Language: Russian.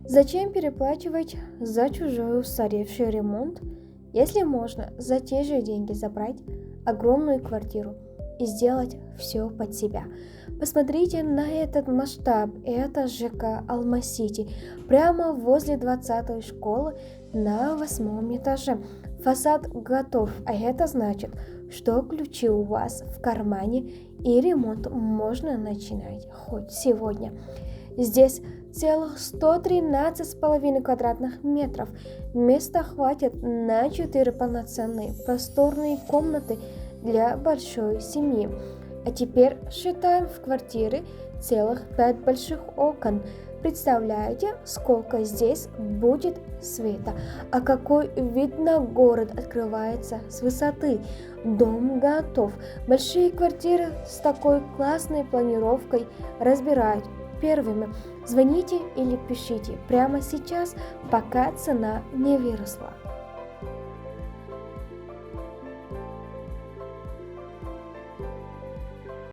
Зачем переплачивать за чужой устаревший ремонт, если можно за те же деньги забрать огромную квартиру и сделать все под себя? Посмотрите на этот масштаб. Это ЖК Алма-Сити, прямо возле 20-й школы на 8-м этаже. Фасад готов, а это значит, что ключи у вас в кармане и ремонт можно начинать хоть сегодня. Здесь целых 113,5 квадратных метров. Места хватит на 4 полноценные просторные комнаты для большой семьи. А теперь считаем в квартире целых 5 больших окон. Представляете, сколько здесь будет света? А какой вид на город открывается с высоты? Дом готов. Большие квартиры с такой классной планировкой разбирают первыми. Звоните или пишите прямо сейчас, пока цена не выросла.